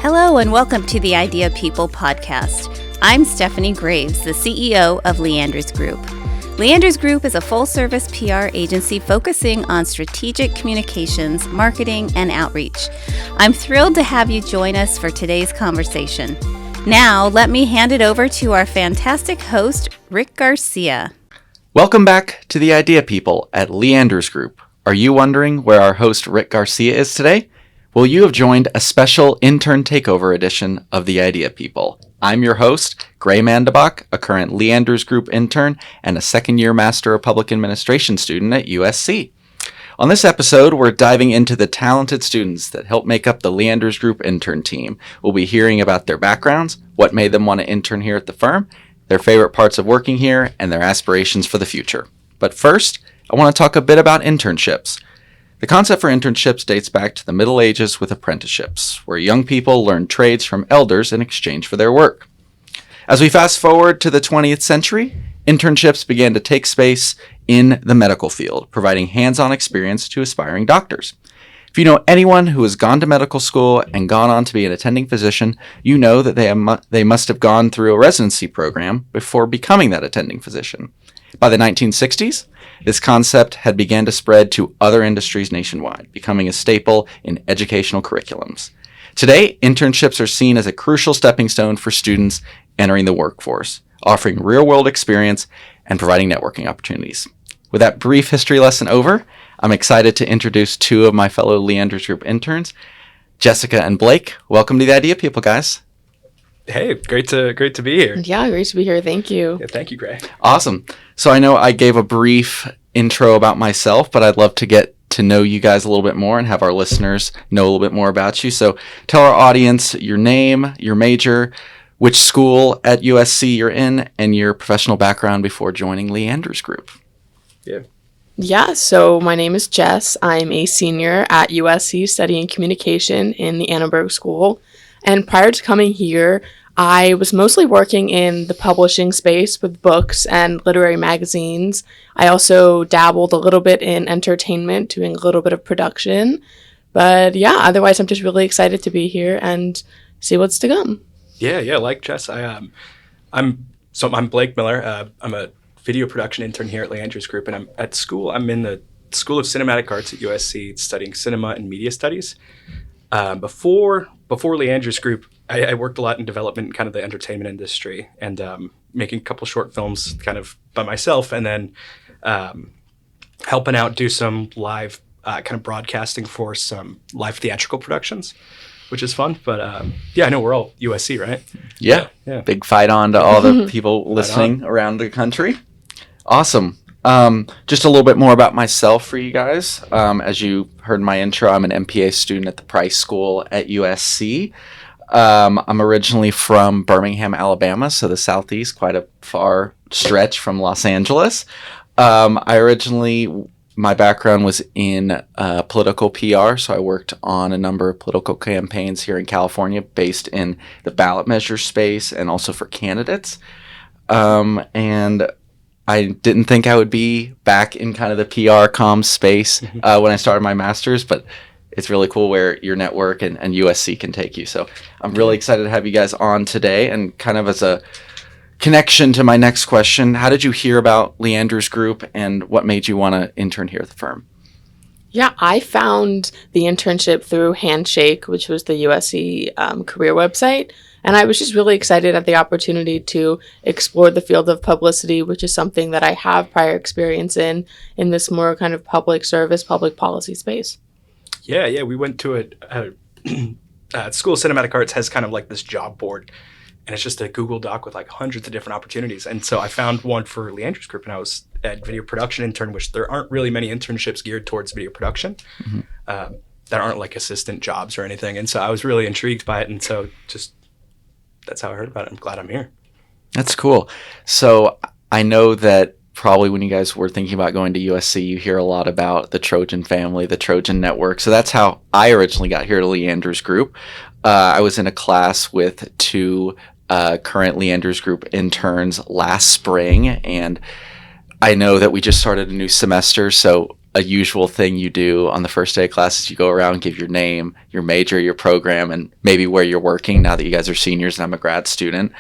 Hello and welcome to the Idea People podcast. I'm Stephanie Graves, the CEO of Leander's Group. Leander's Group is a full-service PR agency focusing on strategic communications, marketing, and outreach. I'm thrilled to have you join us for today's conversation. Now, let me hand it over to our fantastic host, Rick Garcia. Welcome back to the Idea People at Leander's Group. Are you wondering where our host Rick Garcia is today? Well, you have joined a special intern takeover edition of the Idea People. I'm your host, Gray Mandabach, a current Leander's Group intern and a second-year Master of Public Administration student at USC. On this episode, we're diving into the talented students that help make up the Leander's Group intern team. We'll be hearing about their backgrounds, what made them want to intern here at the firm, their favorite parts of working here, and their aspirations for the future. But first, I want to talk a bit about internships. The concept for internships dates back to the Middle Ages with apprenticeships, where young people learned trades from elders in exchange for their work. As we fast forward to the 20th century, internships began to take space in the medical field, providing hands-on experience to aspiring doctors. If you know anyone who has gone to medical school and gone on to be an attending physician, you know that they must have gone through a residency program before becoming that attending physician. By the 1960s, this concept had begun to spread to other industries nationwide, becoming a staple in educational curriculums. Today, internships are seen as a crucial stepping stone for students entering the workforce, offering real-world experience and providing networking opportunities. With that brief history lesson over, I'm excited to introduce two of my fellow Leander's Group interns, Jessica and Blake. Welcome to the Idea People, guys. Hey, great to be here. Yeah, great to be here. Thank you. Yeah, thank you, Gray. Awesome. So I know I gave a brief intro about myself, but I'd love to get to know you guys a little bit more and have our listeners know a little bit more about you. So tell our audience your name, your major, which school at USC you're in, and your professional background before joining Leander's Group. Yeah, so my name is Jess. I'm a senior at USC studying communication in the Annenberg School. And prior to coming here, I was mostly working in the publishing space with books and literary magazines. I also dabbled a little bit in entertainment, doing a little bit of production. But yeah, otherwise I'm just really excited to be here and see what's to come. Yeah, like Jess, I'm Blake Miller. I'm a video production intern here at Leander's Group, and I'm in the School of Cinematic Arts at USC studying cinema and media studies. Before Leander's Group, I worked a lot in development in kind of the entertainment industry and making a couple short films kind of by myself, and then helping out do some live kind of broadcasting for some live theatrical productions, which is fun. But I know we're all USC, right? Yeah. Big fight on to all the people listening around the country. Awesome. Just a little bit more about myself for you guys. As you heard in my intro, I'm an MPA student at the Price School at USC. I'm originally from Birmingham, Alabama, so the Southeast, quite a far stretch from Los Angeles. My background was in political PR, so I worked on a number of political campaigns here in California based in the ballot measure space and also for candidates. And I didn't think I would be back in kind of the PR comms space when I started my master's, but it's really cool where your network and USC can take you. So I'm really excited to have you guys on today. And kind of as a connection to my next question, how did you hear about Leander's Group and what made you want to intern here at the firm? Yeah, I found the internship through Handshake, which was the USC career website. And I was just really excited at the opportunity to explore the field of publicity, which is something that I have prior experience in this more kind of public service, public policy space. Yeah. We went to a School of Cinematic Arts has kind of like this job board, and it's just a Google Doc with like hundreds of different opportunities. And so I found one for Leander's Group, and I was at video production intern, which there aren't really many internships geared towards video production that aren't like assistant jobs or anything. And so I was really intrigued by it. And so just that's how I heard about it. I'm glad I'm here. That's cool. So I know that probably when you guys were thinking about going to USC, you hear a lot about the Trojan family, the Trojan network. So that's how I originally got here to Leander's Group. I was in a class with two current Leander's Group interns last spring, and I know that we just started a new semester, so a usual thing you do on the first day of classes. You go around, give your name, your major, your program, and maybe where you're working now that you guys are seniors and I'm a grad student.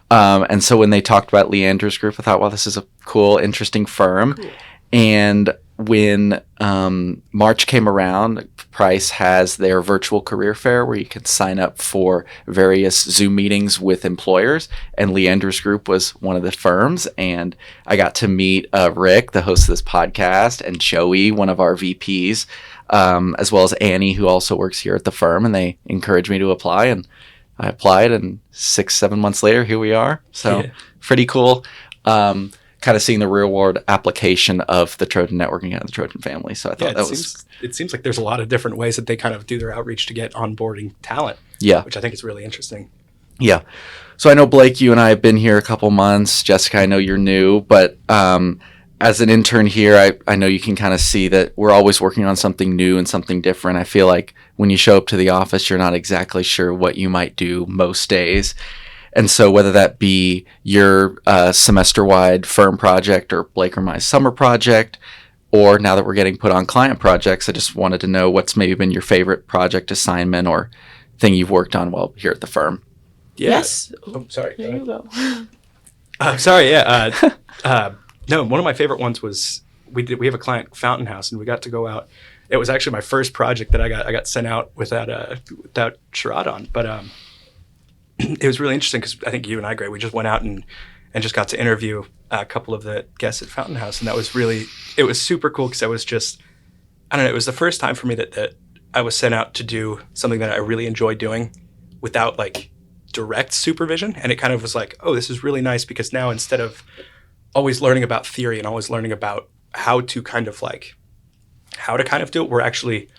And so when they talked about Leandra's Group, I thought, well, this is a cool, interesting firm. Cool. And when March came around, Price has their virtual career fair where you can sign up for various Zoom meetings with employers, and Leandra's Group was one of the firms. And I got to meet Rick, the host of this podcast, and Joey, one of our VPs, as well as Annie, who also works here at the firm, and they encouraged me to apply, and I applied, and 6-7 months later, here we are. So pretty cool. Kind of seeing the real world application of the Trojan networking and the Trojan family. So I thought it seems like there's a lot of different ways that they kind of do their outreach to get onboarding talent. Yeah. Which I think is really interesting. Yeah. So I know, Blake, you and I have been here a couple months. Jessica, I know you're new, but as an intern here, I know you can kind of see that we're always working on something new and something different. I feel like when you show up to the office, you're not exactly sure what you might do most days. And so whether that be your semester-wide firm project or Blake or my summer project, or now that we're getting put on client projects, I just wanted to know what's maybe been your favorite project assignment or thing you've worked on while here at the firm. Yeah. Yes. Oh, sorry. There you go. Sorry, yeah. No, one of my favorite ones was we have a client, Fountain House, and we got to go out. It was actually my first project that I got sent out without charade on, but it was really interesting because I think you and I, Gray, we just went out and just got to interview a couple of the guests at Fountain House. And it was super cool because it was the first time for me that I was sent out to do something that I really enjoyed doing without like direct supervision. And it kind of was like, oh, this is really nice because now instead of always learning about theory and always learning about how to kind of do it, we're actually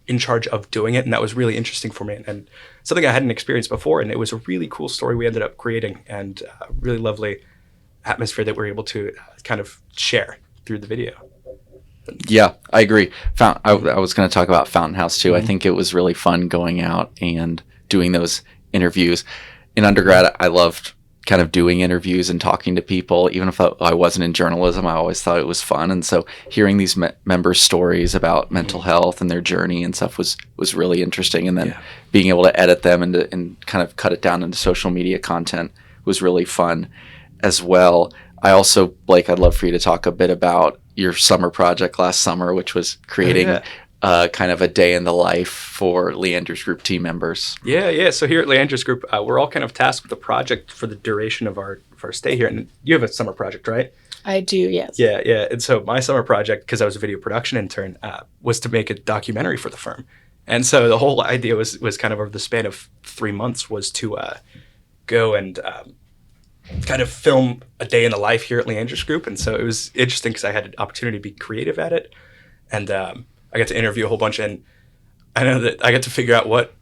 in charge of doing it. And that was really interesting for me and something I hadn't experienced before. And it was a really cool story we ended up creating and a really lovely atmosphere that we're able to kind of share through the video. Yeah, I agree. I was going to talk about Fountain House too. Mm-hmm. I think it was really fun going out and doing those interviews. In undergrad, I loved kind of doing interviews and talking to people. Even if I wasn't in journalism, I always thought it was fun. And so hearing these members' stories about mental health and their journey and stuff was really interesting. And then being able to edit them and kind of cut it down into social media content was really fun as well. I also, Blake, I'd love for you to talk a bit about your summer project last summer, which was creating kind of a day in the life for Leandra's Group team members. Yeah. So here at Leandra's Group, we're all kind of tasked with a project for the duration of our stay here. And you have a summer project, right? I do, yes. Yeah. And so my summer project, because I was a video production intern, was to make a documentary for the firm. And so the whole idea was kind of over the span of 3 months was to go and kind of film a day in the life here at Leandra's Group. And so it was interesting because I had an opportunity to be creative at it. And I got to interview a whole bunch, and I know that I got to figure out what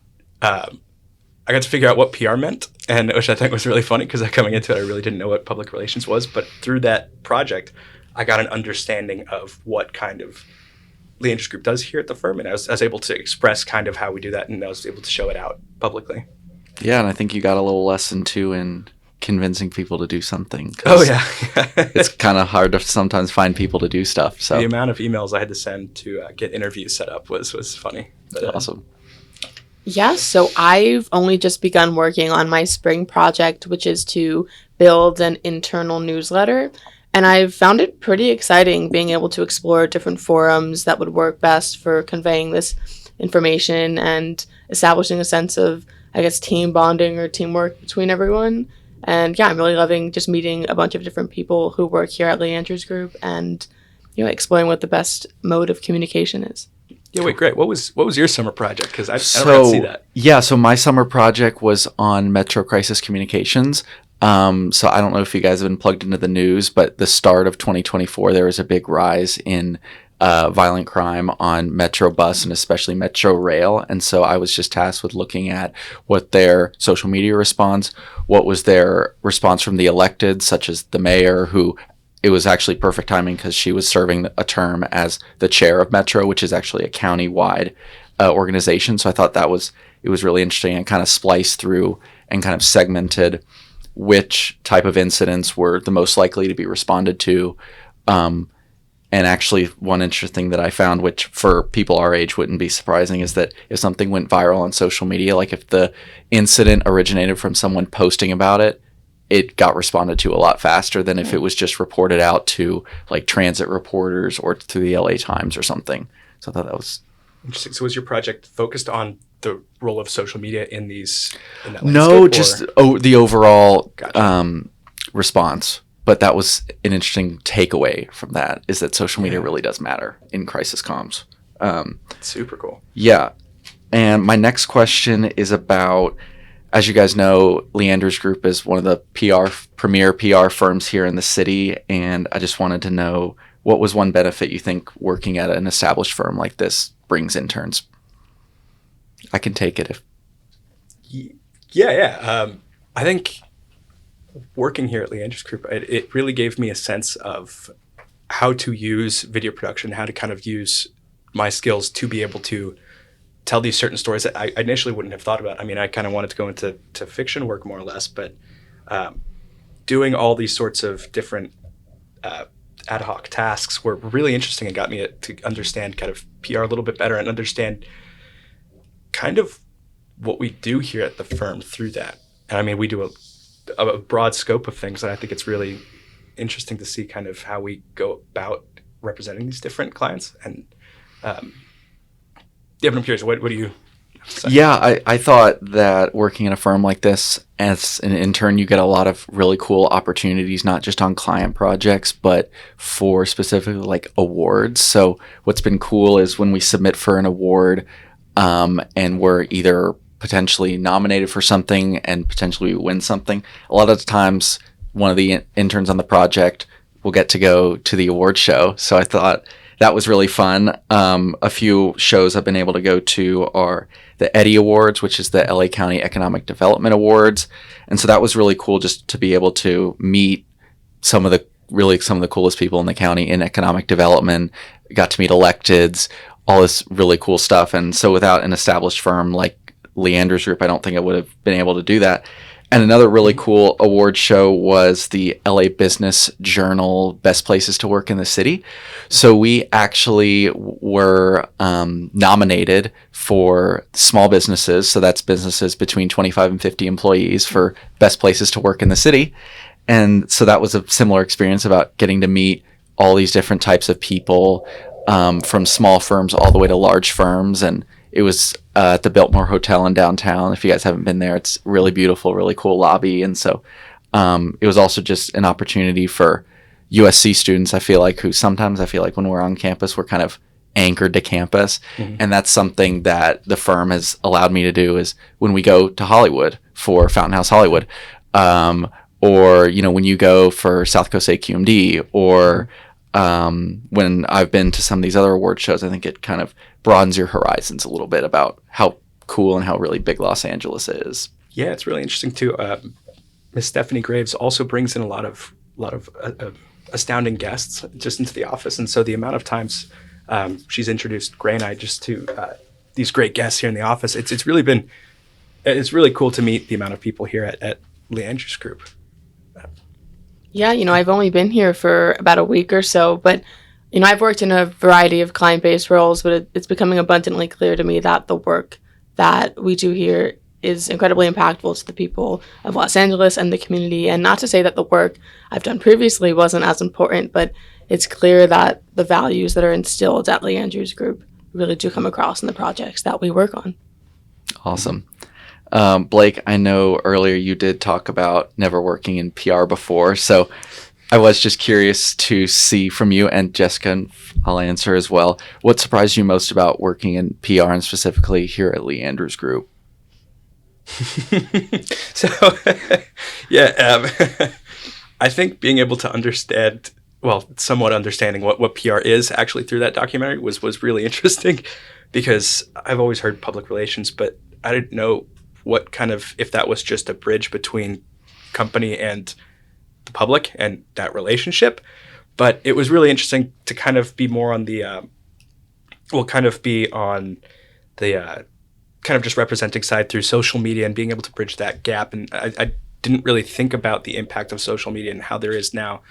PR meant, and which I think was really funny because coming into it, I really didn't know what public relations was. But through that project, I got an understanding of what kind of Leandra's Group does here at the firm, and I was able to express kind of how we do that, and I was able to show it out publicly. Yeah, and I think you got a little lesson too in convincing people to do something. Oh yeah. It's kind of hard to sometimes find people to do stuff. So the amount of emails I had to send to get interviews set up was funny. But, awesome. Yeah, so I've only just begun working on my spring project, which is to build an internal newsletter. And I've found it pretty exciting being able to explore different forums that would work best for conveying this information and establishing a sense of, I guess, team bonding or teamwork between everyone. And yeah, I'm really loving just meeting a bunch of different people who work here at Leandra's Group and, exploring what the best mode of communication is. Yeah, wait, great. What was your summer project? Because I never got to see that. Yeah, so my summer project was on Metro Crisis Communications. So I don't know if you guys have been plugged into the news, but the start of 2024, there was a big rise in violent crime on Metro bus and especially Metro rail. And so I was just tasked with looking at what their social media response, what was their response from the elected, such as the mayor, who it was actually perfect timing because she was serving a term as the chair of Metro, which is actually a county-wide organization. So I thought it was really interesting and kind of spliced through and kind of segmented which type of incidents were the most likely to be responded to, and And actually, one interesting that I found, which for people our age wouldn't be surprising, is that if something went viral on social media, like if the incident originated from someone posting about it, it got responded to a lot faster than if it was just reported out to like transit reporters or to the LA Times or something. So I thought that was interesting. So was your project focused on the role of social media in that no, landscape, just the overall Gotcha. Response. But that was an interesting takeaway from that, is that social media really does matter in crisis comms. Super cool. Yeah. And my next question is about, as you guys know, Leander's Group is one of the premier PR firms here in the city. And I just wanted to know, what was one benefit you think working at an established firm like this brings interns? I can take it if... Yeah. I think working here at Leander's Group, it really gave me a sense of how to use video production, how to kind of use my skills to be able to tell these certain stories that I initially wouldn't have thought about. I mean, I kind of wanted to go into fiction work more or less, but doing all these sorts of different ad hoc tasks were really interesting and got me to understand kind of PR a little bit better and understand kind of what we do here at the firm through that. And I mean, we do a broad scope of things, and I think it's really interesting to see kind of how we go about representing these different clients. And but I'm curious, what do you have to say? Yeah, I thought that working in a firm like this, as an intern, you get a lot of really cool opportunities, not just on client projects, but for specifically like awards. So what's been cool is when we submit for an award, and we're either potentially nominated for something and potentially win something, a lot of the times one of the interns on the project will get to go to the award show. So I thought that was really fun. A few shows I've been able to go to are the Eddie Awards, which is the LA County Economic Development Awards. And so that was really cool, just to be able to meet some of the coolest people in the county in economic development. Got to meet electeds, all this really cool stuff. And so without an established firm like Leander's Group, I don't think I would have been able to do that. And another really cool award show was the LA Business Journal Best Places to Work in the City. So we actually were nominated for small businesses. So that's businesses between 25 and 50 employees for best places to work in the city. And so that was a similar experience about getting to meet all these different types of people, from small firms all the way to large firms. And it was at the Biltmore Hotel in downtown. If you guys haven't been there, it's really beautiful, really cool lobby. And so it was also just an opportunity for USC students, I feel like when we're on campus, we're kind of anchored to campus. Mm-hmm. And that's something that the firm has allowed me to do, is when we go to Hollywood for Fountain House Hollywood, or, when you go for South Coast AQMD, or when I've been to some of these other award shows, I think it kind of broadens your horizons a little bit about how cool and how really big Los Angeles is. Yeah, it's really interesting too. Miss Stephanie Graves also brings in a lot of astounding guests just into the office, and so the amount of times she's introduced Gray and I just to these great guests here in the office, it's really cool to meet the amount of people here at Leander's Group. Yeah, I've only been here for about a week or so, but I've worked in a variety of client-based roles, but it's becoming abundantly clear to me that the work that we do here is incredibly impactful to the people of Los Angeles and the community. And not to say that the work I've done previously wasn't as important, but it's clear that the values that are instilled at Leander's Group really do come across in the projects that we work on. Awesome. Blake, I know earlier you did talk about never working in PR before, so I was just curious to see from you, and Jessica, and I'll answer as well, what surprised you most about working in PR, and specifically here at Leander's Group? So, yeah, I think being able to somewhat understanding what PR is actually through that documentary was really interesting, because I've always heard public relations, but I didn't know if that was just a bridge between company and the public and that relationship. But it was really interesting to kind of be more on the kind of just representing side through social media and being able to bridge that gap. And I didn't really think about the impact of social media and how there is now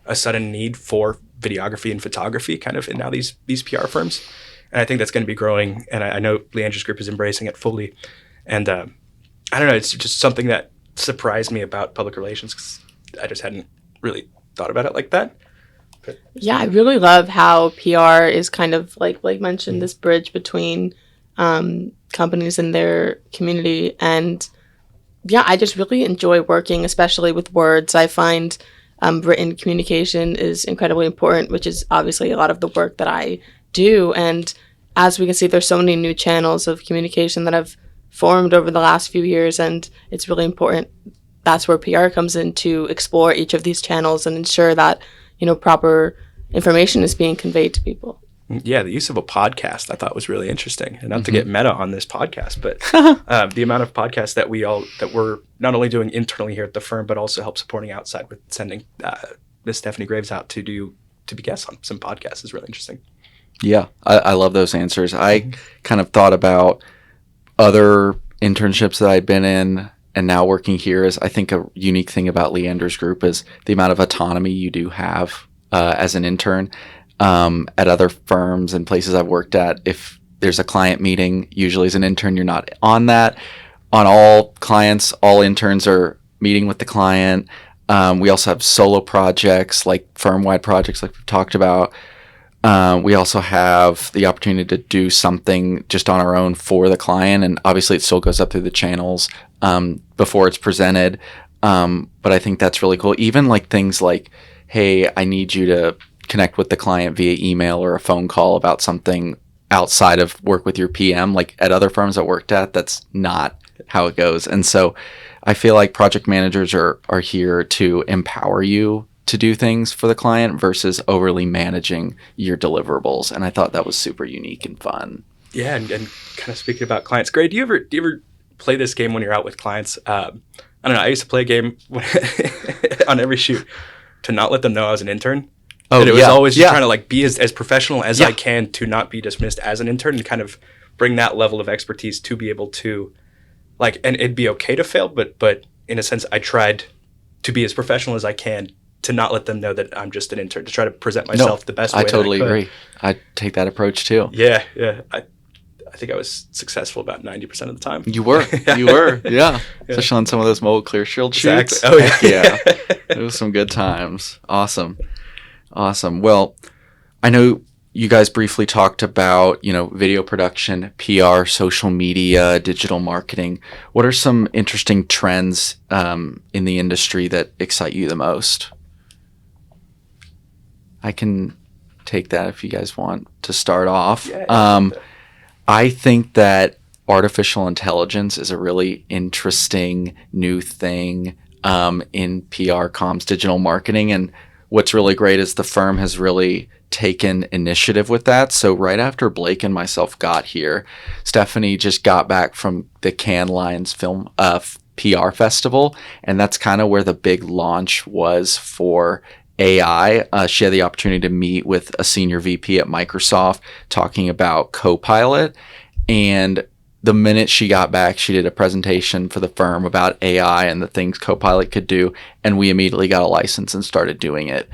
a sudden need for videography and photography kind of in now these PR firms. And I think that's going to be growing. And I know Leandra's group is embracing it fully. And I don't know, it's just something that surprised me about public relations because I just hadn't really thought about it like that. But Yeah, I really love how PR is kind of like mentioned, this bridge between companies and their community. And yeah, I just really enjoy working, especially with words. I find written communication is incredibly important, which is obviously a lot of the work that I do. And as we can see, there's so many new channels of communication that have formed over the last few years, and it's really important. That's where PR comes in, to explore each of these channels and ensure that, proper information is being conveyed to people. yeah, the use of a podcast I thought was really interesting. And not to get meta on this podcast, but the amount of podcasts that we're not only doing internally here at the firm, but also help supporting outside with sending Miss Stephanie Graves out to be guests on some podcasts is really interesting. Yeah, I love those answers. I kind of thought about other internships that I'd been in and now working here. Is I think a unique thing about Leandra's group is the amount of autonomy you do have as an intern. At other firms and places I've worked at, if there's a client meeting, usually as an intern, you're not on that. On all clients, all interns are meeting with the client. We also have solo projects, like firm-wide projects like we've talked about. We also have the opportunity to do something just on our own for the client. And obviously it still goes up through the channels before it's presented. But I think that's really cool. Even like things like, hey, I need you to connect with the client via email or a phone call about something outside of work with your PM. Like at other firms I worked at, that's not how it goes. And so I feel like project managers are here to empower you to do things for the client versus overly managing your deliverables. And I thought that was super unique and fun. Yeah, and kind of speaking about clients, Gray, do you ever play this game when you're out with clients? I don't know. I used to play a game on every shoot to not let them know I was an intern. Oh, and it was always just trying to like be as professional as I can to not be dismissed as an intern and kind of bring that level of expertise to be able to like, and it'd be okay to fail, but in a sense, I tried to be as professional as I can to not let them know that I'm just an intern, to try to present myself the best way. I totally that I could. agree. I take that approach too. Yeah. I think I was successful about 90% of the time. You were, yeah. Especially on some of those mobile clear shield shoots. Exactly. Oh yeah. It was some good times. Awesome. Well, I know you guys briefly talked about, video production, PR, social media, digital marketing. What are some interesting trends in the industry that excite you the most? I can take that if you guys want to start off. Yeah, I think that artificial intelligence is a really interesting new thing in PR, comms, digital marketing. And what's really great is the firm has really taken initiative with that. So right after Blake and myself got here, Stephanie just got back from the Cannes Lions Film PR Festival. And that's kind of where the big launch was for AI. She had the opportunity to meet with a senior VP at Microsoft talking about Copilot. And the minute she got back, she did a presentation for the firm about AI and the things Copilot could do. And we immediately got a license and started doing it.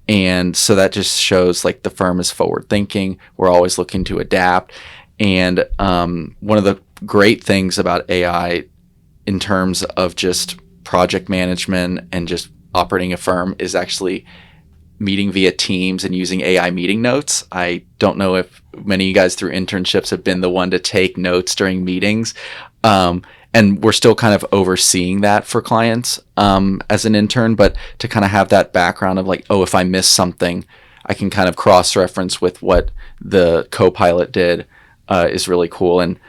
And so that just shows like the firm is forward thinking. We're always looking to adapt. And one of the great things about AI in terms of just project management and just operating a firm is actually meeting via Teams and using AI meeting notes. I don't know if many of you guys through internships have been the one to take notes during meetings. And we're still kind of overseeing that for clients as an intern, but to kind of have that background of like, oh, if I miss something, I can kind of cross-reference with what the Copilot did is really cool. And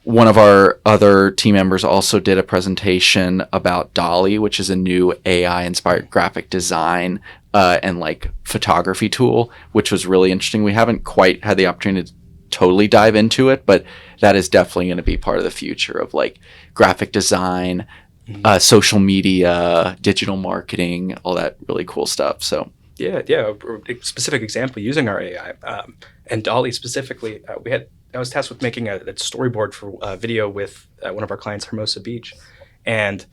one of our other team members also did a presentation about Dolly, which is a new AI-inspired graphic design and like photography tool, which was really interesting. We haven't quite had the opportunity to totally dive into it, but that is definitely going to be part of the future of like graphic design, social media, digital marketing, all that really cool stuff. So yeah. A specific example using our AI and Dolly specifically, I was tasked with making a storyboard for a video with one of our clients, Hermosa Beach, and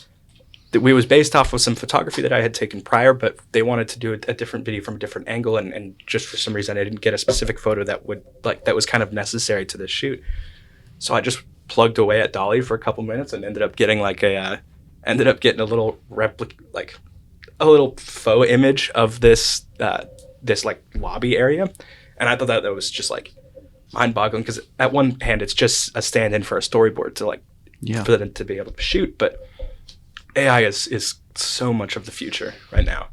it was based off of some photography that I had taken prior, but they wanted to do a different video from a different angle, and just for some reason I didn't get a specific photo that was kind of necessary to this shoot. So I just plugged away at Dolly for a couple minutes and ended up getting a little a little faux image of this like lobby area, and I thought that was just like mind-boggling, because at one hand it's just a stand-in for a storyboard for them to be able to shoot, but AI is so much of the future right now,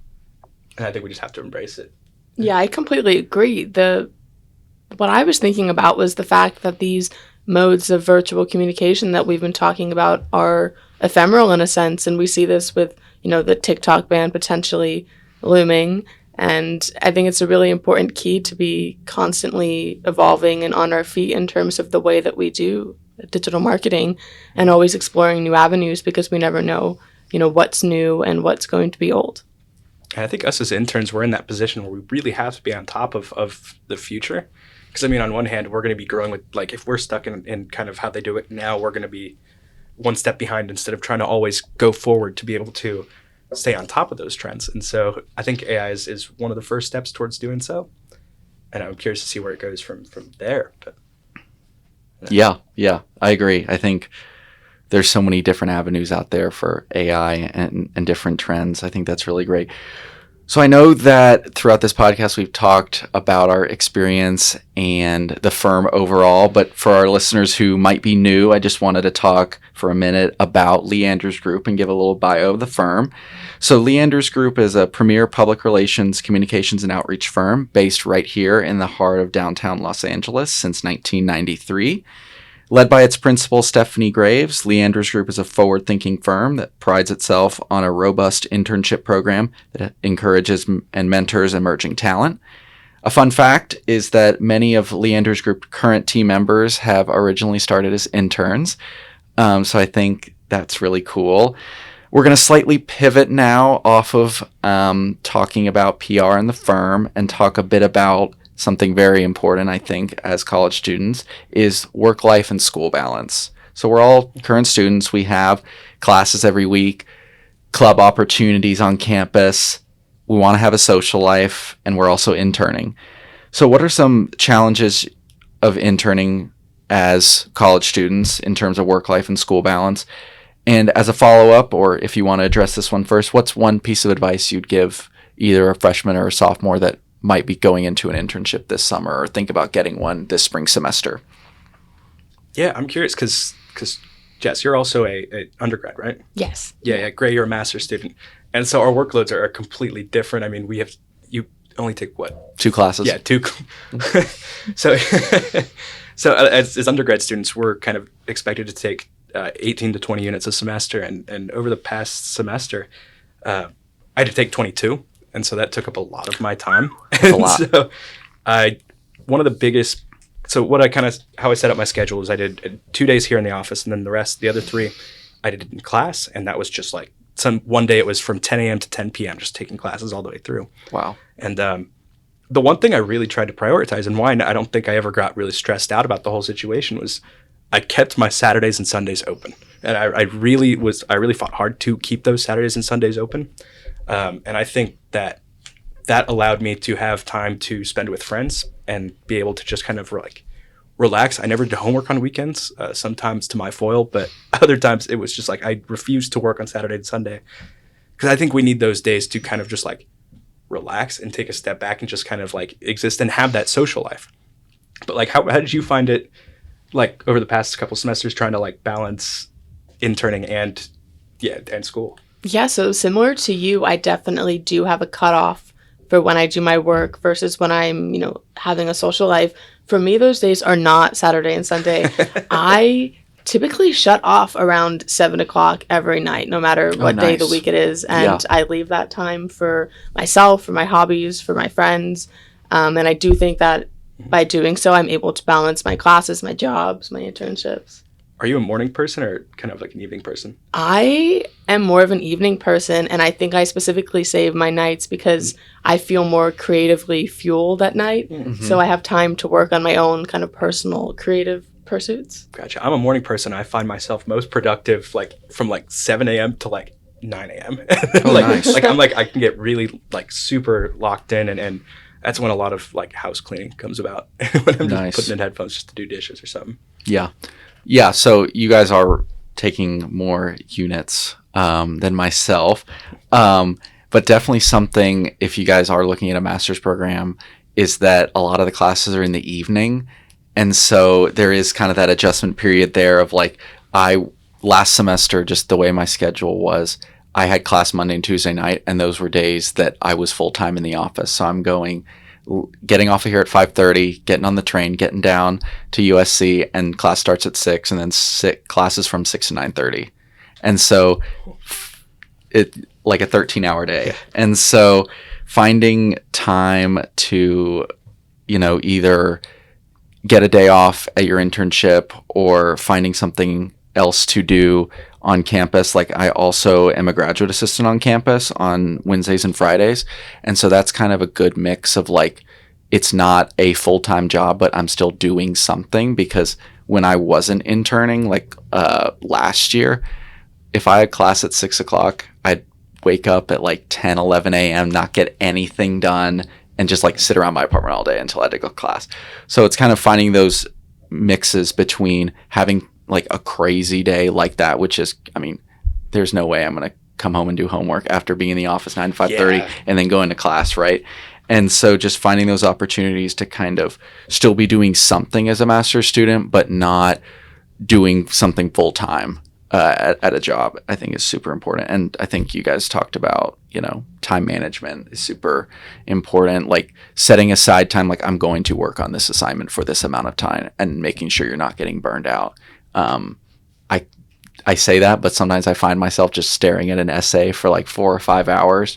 and I think we just have to embrace it. Yeah, I completely agree. What I was thinking about was the fact that these modes of virtual communication that we've been talking about are ephemeral in a sense, and we see this with, the TikTok ban potentially looming, and I think it's a really important key to be constantly evolving and on our feet in terms of the way that we do digital marketing, and always exploring new avenues, because we never know, what's new and what's going to be old. And I think us as interns, we're in that position where we really have to be on top of the future. Because, on one hand, we're going to be growing with, if we're stuck in kind of how they do it now, we're going to be one step behind instead of trying to always go forward to be able to stay on top of those trends. And so I think AI is one of the first steps towards doing so. And I'm curious to see where it goes from there. But, Yeah, I agree. I think there's so many different avenues out there for AI and different trends. I think that's really great. So I know that throughout this podcast, we've talked about our experience and the firm overall, but for our listeners who might be new, I just wanted to talk for a minute about Leander's Group and give a little bio of the firm. So Leander's Group is a premier public relations, communications, and outreach firm based right here in the heart of downtown Los Angeles since 1993. Led by its principal, Stephanie Graves, Leander's Group is a forward-thinking firm that prides itself on a robust internship program that encourages and mentors emerging talent. A fun fact is that many of Leander's Group's current team members have originally started as interns, so I think that's really cool. We're going to slightly pivot now off of talking about PR in the firm and talk a bit about something very important, I think, as college students, is work life and school balance. So we're all current students. We have classes every week, club opportunities on campus. We want to have a social life, and we're also interning. So what are some challenges of interning as college students in terms of work life and school balance? And as a follow-up, or if you want to address this one first, what's one piece of advice you'd give either a freshman or a sophomore that might be going into an internship this summer or think about getting one this spring semester? Yeah, I'm curious because Jess, you're also a undergrad, right? Yes. Yeah. Gray, you're a master's student. And so our workloads are completely different. You only take what? 2 classes. Yeah, 2. So as undergrad students, we're kind of expected to take 18 to 20 units a semester. And over the past semester, I had to take 22. And so that took up a lot of my time. That's a lot. So how I set up my schedule is I did 2 days here in the office, and then the other 3, I did in class. And that was just like one day it was from 10 a.m. to 10 p.m. just taking classes all the way through. Wow. And the one thing I really tried to prioritize, and why I don't think I ever got really stressed out about the whole situation, was I kept my Saturdays and Sundays open. And I really fought hard to keep those Saturdays and Sundays open. And I think that allowed me to have time to spend with friends and be able to just kind of relax. I never did homework on weekends, sometimes to my foil, but other times it was just like I refused to work on Saturday and Sunday, because I think we need those days to kind of just like relax and take a step back and just kind of like exist and have that social life. But like, how did you find it like over the past couple semesters trying to like balance interning and school? Yeah, so similar to you, I definitely do have a cutoff for when I do my work versus when I'm, having a social life. For me, those days are not Saturday and Sunday. I typically shut off around 7 o'clock every night, no matter what day of the week it is. And I leave that time for myself, for my hobbies, for my friends. And I do think that by doing so, I'm able to balance my classes, my jobs, my internships. Are you a morning person or kind of like an evening person? I am more of an evening person, and I think I specifically save my nights because I feel more creatively fueled at night. Mm-hmm. So I have time to work on my own kind of personal creative pursuits. Gotcha. I'm a morning person. I find myself most productive like from like 7 a.m. to like 9 a.m. Oh, nice. I can get really like super locked in, and that's when a lot of like house cleaning comes about. When I'm just putting in headphones just to do dishes or something. Yeah. So you guys are taking more units than myself. But definitely something, if you guys are looking at a master's program, is that a lot of the classes are in the evening. And so there is kind of that adjustment period there of like, last semester, just the way my schedule was, I had class Monday and Tuesday night, and those were days that I was full-time in the office. So I'm getting off of here at 5:30, getting on the train, getting down to USC, and class starts at 6, and then classes from 6 to 9:30. And so it like a 13-hour day. Yeah. And so finding time to, either get a day off at your internship or finding something else to do on campus. Like I also am a graduate assistant on campus on Wednesdays and Fridays. And so that's kind of a good mix of like, it's not a full-time job, but I'm still doing something, because when I wasn't interning, like last year, if I had class at 6 o'clock, I'd wake up at like 10, 11 a.m., not get anything done, and just like sit around my apartment all day until I had to go to class. So it's kind of finding those mixes between having like a crazy day like that, which is, there's no way I'm going to come home and do homework after being in the office 9 to 5:30 and then go into class, right? And so just finding those opportunities to kind of still be doing something as a master's student, but not doing something full time at a job, I think is super important. And I think you guys talked about, time management is super important, like setting aside time, like I'm going to work on this assignment for this amount of time, and making sure you're not getting burned out. I say that, but sometimes I find myself just staring at an essay for like 4 or 5 hours,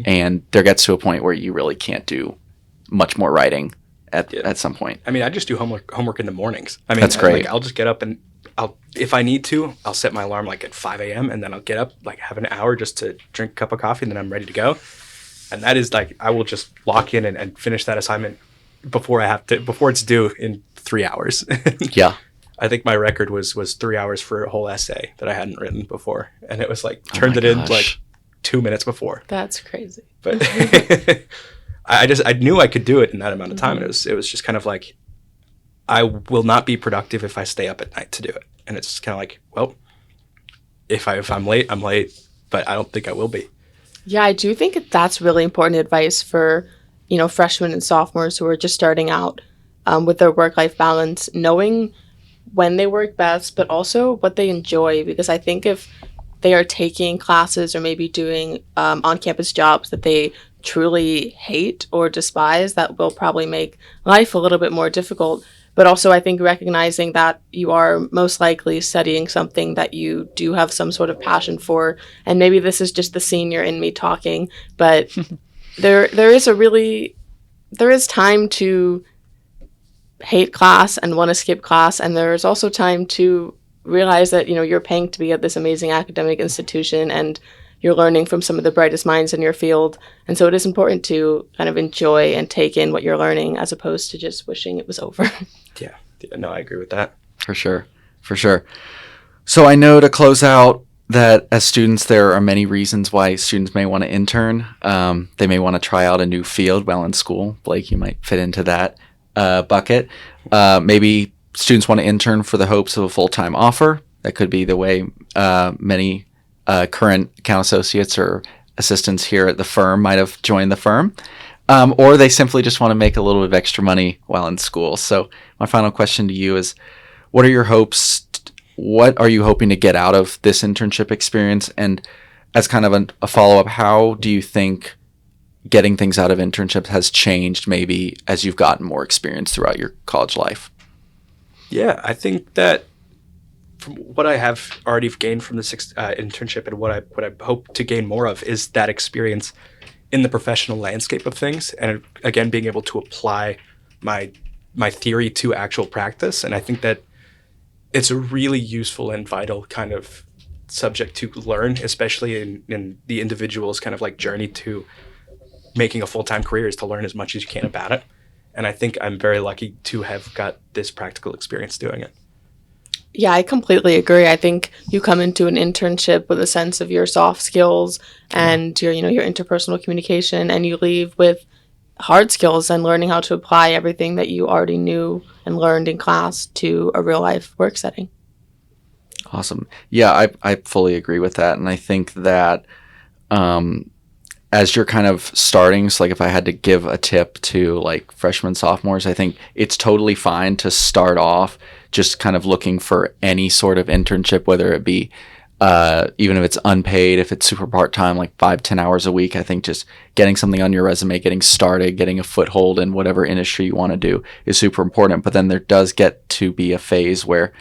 and there gets to a point where you really can't do much more writing at some point. I just do homework in the mornings. That's great. I'll just get up and if I need to, I'll set my alarm like at 5 a.m. and then I'll get up, like have an hour just to drink a cup of coffee, and then I'm ready to go. And that is like, I will just lock in and finish that assignment before it's due in 3 hours. Yeah. I think my record was 3 hours for a whole essay that I hadn't written before. And it was like, turned it in like 2 minutes before. That's crazy. But I knew I could do it in that amount of time. And it was just kind of like, I will not be productive if I stay up at night to do it. And it's kind of like, well, if I'm late, I'm late, but I don't think I will be. Yeah, I do think that's really important advice for, freshmen and sophomores who are just starting out with their work-life balance, knowing when they work best, but also what they enjoy. Because I think if they are taking classes or maybe doing on-campus jobs that they truly hate or despise, that will probably make life a little bit more difficult. But also, I think recognizing that you are most likely studying something that you do have some sort of passion for, and maybe this is just the senior in me talking, but there is time to hate class and want to skip class, and there is also time to realize that you're paying to be at this amazing academic institution, and you're learning from some of the brightest minds in your field. And so it is important to kind of enjoy and take in what you're learning, as opposed to just wishing it was over. Yeah, no, I agree with that. For sure. So I know, to close out, that as students, there are many reasons why students may want to intern. They may want to try out a new field while in school. Blake, you might fit into that bucket. Maybe students want to intern for the hopes of a full-time offer. That could be the way many current account associates or assistants here at the firm might have joined the firm. Or they simply just want to make a little bit of extra money while in school. So my final question to you is, what are your hopes? What are you hoping to get out of this internship experience? And as kind of a follow-up, how do you think getting things out of internships has changed maybe as you've gotten more experience throughout your college life? Yeah, I think that from what I have already gained from this internship, and what I hope to gain more of, is that experience in the professional landscape of things, and again, being able to apply my theory to actual practice. And I think that it's a really useful and vital kind of subject to learn, especially in the individual's kind of like journey to making a full-time career, is to learn as much as you can about it. And I think I'm very lucky to have got this practical experience doing it. Yeah, I completely agree. I think you come into an internship with a sense of your soft skills and your interpersonal communication, and you leave with hard skills and learning how to apply everything that you already knew and learned in class to a real life work setting. Awesome. Yeah, I fully agree with that. And I think that as you're kind of starting, so like if I had to give a tip to like freshmen, sophomores, I think it's totally fine to start off just kind of looking for any sort of internship, whether it be even if it's unpaid, if it's super part-time, like 5-10 hours a week. I think just getting something on your resume, getting started, getting a foothold in whatever industry you want to do is super important. But then there does get to be a phase where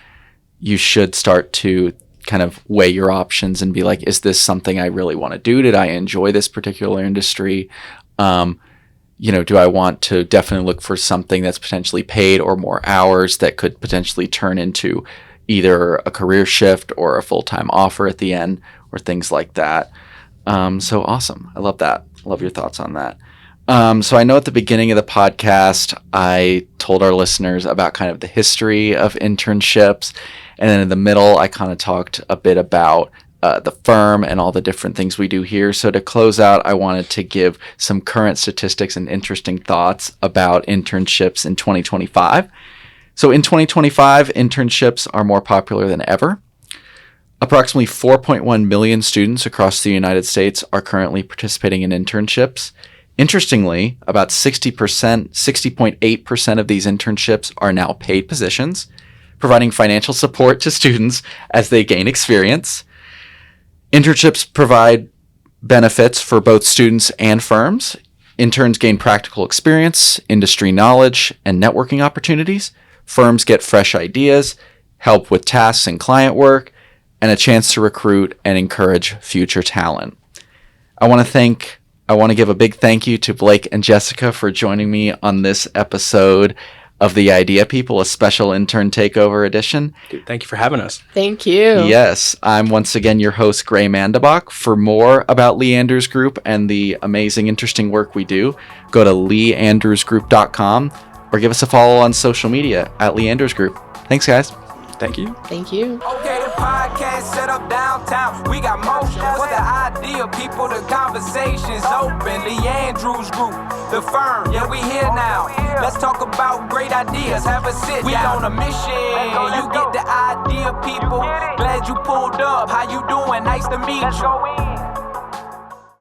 you should start to kind of weigh your options and be like, is this something I really want to do? Did I enjoy this particular industry? Do I want to definitely look for something that's potentially paid or more hours that could potentially turn into either a career shift or a full-time offer at the end or things like that. So awesome. I love that. Love your thoughts on that. So I know at the beginning of the podcast, I told our listeners about kind of the history of internships. And then in the middle, I kind of talked a bit about the firm and all the different things we do here. So to close out, I wanted to give some current statistics and interesting thoughts about internships in 2025. So in 2025, internships are more popular than ever. Approximately 4.1 million students across the United States are currently participating in internships. Interestingly, about 60.8% of these internships are now paid positions, providing financial support to students as they gain experience. Internships provide benefits for both students and firms. Interns gain practical experience, industry knowledge, and networking opportunities. Firms get fresh ideas, help with tasks and client work, and a chance to recruit and encourage future talent. I want to give a big thank you to Blake and Jessica for joining me on this episode of The Idea People, a special intern takeover edition. Dude, thank you for having us. Thank you. Yes, I'm once again your host, Gray Mandabach. For more about Leander's Group and the amazing, interesting work we do, go to leandersgroup.com or give us a follow on social media at Leander's Group. Thanks, guys. Thank you. Thank you. Okay, the podcast set up downtown. We got motion for the idea, people. The conversation's open. Leandrews Group, the firm. Yeah, we here now. Let's talk about great ideas. Have a sit down. We on a mission. You get the idea, people. Glad you pulled up. How you doing? Nice to meet you.